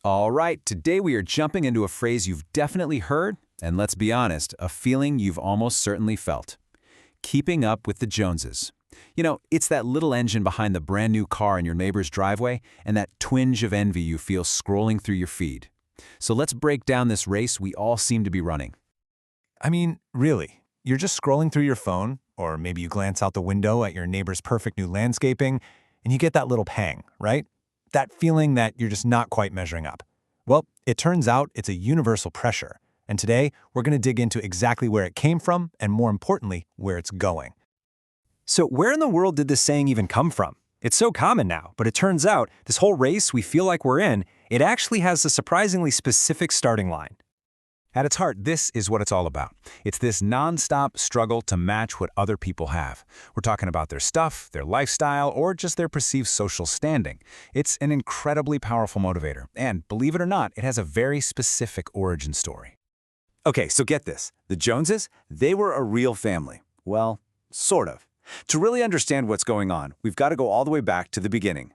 All right, today we are jumping into a phrase you've definitely heard, and let's be honest, a feeling you've almost certainly felt. Keeping up with the Joneses. You know, it's that little engine behind the brand new car in your neighbor's driveway and that twinge of envy you feel scrolling through your feed. So let's break down this race we all seem to be running. I mean, really, you're just scrolling through your phone, or maybe you glance out the window at your neighbor's perfect new landscaping, and you get that little pang, right? That feeling that you're just not quite measuring up. Well, it turns out it's a universal pressure, and today we're going to dig into exactly where it came from and, more importantly, where it's going. So where in the world did this saying even come from? It's so common now, but it turns out this whole race we feel like we're in, it actually has a surprisingly specific starting line. At its heart, this is what it's all about. It's this nonstop struggle to match what other people have. We're talking about their stuff, their lifestyle, or just their perceived social standing. It's an incredibly powerful motivator, and believe it or not, it has a very specific origin story. Okay, so get this. The Joneses, they were a real family. Well, sort of. To really understand what's going on, we've got to go all the way back to the beginning.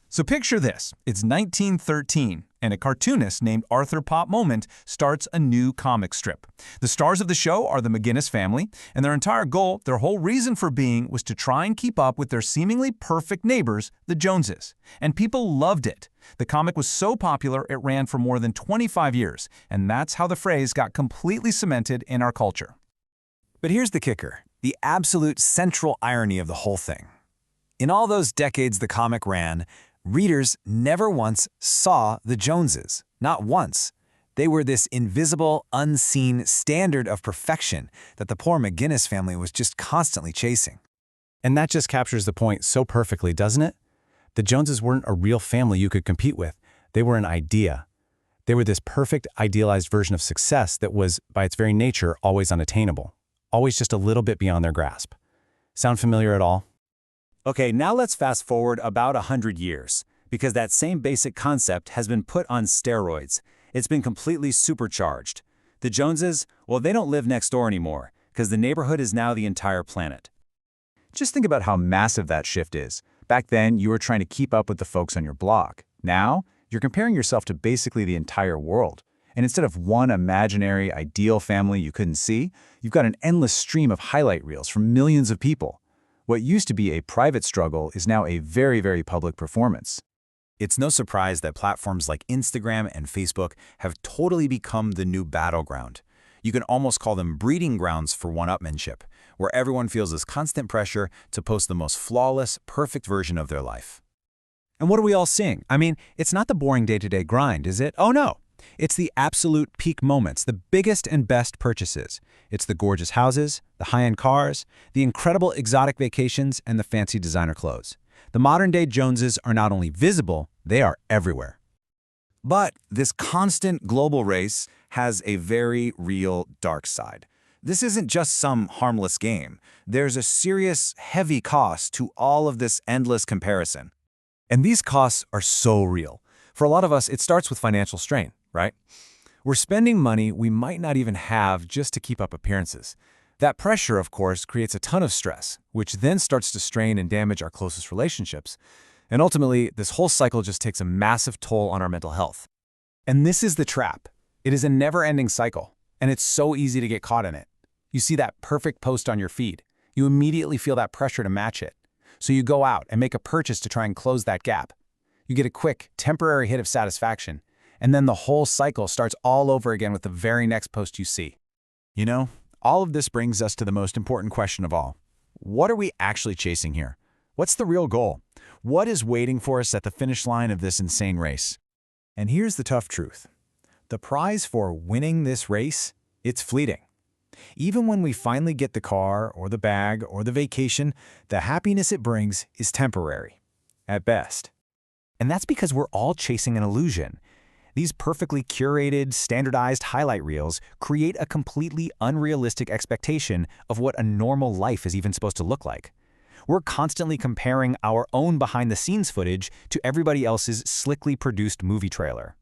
So picture this. It's 1913, and a cartoonist named Arthur Pop Moment starts a new comic strip. The stars of the show are the McGinnis family, and their entire goal, their whole reason for being, was to try and keep up with their seemingly perfect neighbors, the Joneses. And people loved it. The comic was so popular it ran for more than 25 years, and that's how the phrase got completely cemented in our culture. But here's the kicker, the absolute central irony of the whole thing. In all those decades the comic ran, readers never once saw the Joneses. Not once. They were this invisible, unseen standard of perfection that the poor McGinnis family was just constantly chasing. And that just captures the point so perfectly, doesn't it? The Joneses weren't a real family you could compete with. They were an idea. They were this perfect, idealized version of success that was, by its very nature, always unattainable. Always just a little bit beyond their grasp. Sound familiar at all? Okay, now let's fast forward about 100 years, because that same basic concept has been put on steroids. It's been completely supercharged. The Joneses, well, they don't live next door anymore, because the neighborhood is now the entire planet. Just think about how massive that shift is. Back then, you were trying to keep up with the folks on your block. Now, you're comparing yourself to basically the entire world. And instead of one imaginary, ideal family you couldn't see, you've got an endless stream of highlight reels from millions of people. What used to be a private struggle is now a very, very public performance. It's no surprise that platforms like Instagram and Facebook have totally become the new battleground. You can almost call them breeding grounds for one-upmanship, where everyone feels this constant pressure to post the most flawless, perfect version of their life. And what are we all seeing? I mean, it's not the boring day-to-day grind, is it? Oh no! It's the absolute peak moments, the biggest and best purchases. It's the gorgeous houses, the high-end cars, the incredible exotic vacations, and the fancy designer clothes. The modern-day Joneses are not only visible, they are everywhere. But this constant global race has a very real dark side. This isn't just some harmless game. There's a serious, heavy cost to all of this endless comparison. And these costs are so real. For a lot of us, it starts with financial strain, right? We're spending money we might not even have just to keep up appearances. That pressure, of course, creates a ton of stress, which then starts to strain and damage our closest relationships. And ultimately, this whole cycle just takes a massive toll on our mental health. And this is the trap. It is a never-ending cycle, and it's so easy to get caught in it. You see that perfect post on your feed. You immediately feel that pressure to match it. So you go out and make a purchase to try and close that gap. You get a quick, temporary hit of satisfaction, and then the whole cycle starts all over again with the very next post you see. You know, all of this brings us to the most important question of all. What are we actually chasing here? What's the real goal? What is waiting for us at the finish line of this insane race? And here's the tough truth. The prize for winning this race, it's fleeting. Even when we finally get the car or the bag or the vacation, the happiness it brings is temporary, at best. And that's because we're all chasing an illusion. These perfectly curated, standardized highlight reels create a completely unrealistic expectation of what a normal life is even supposed to look like. We're constantly comparing our own behind-the-scenes footage to everybody else's slickly produced movie trailer.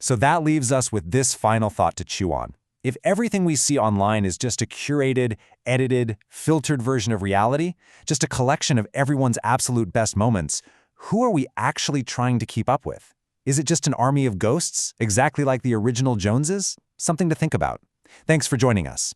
So that leaves us with this final thought to chew on. If everything we see online is just a curated, edited, filtered version of reality, just a collection of everyone's absolute best moments, who are we actually trying to keep up with? Is it just an army of ghosts, exactly like the original Joneses? Something to think about. Thanks for joining us.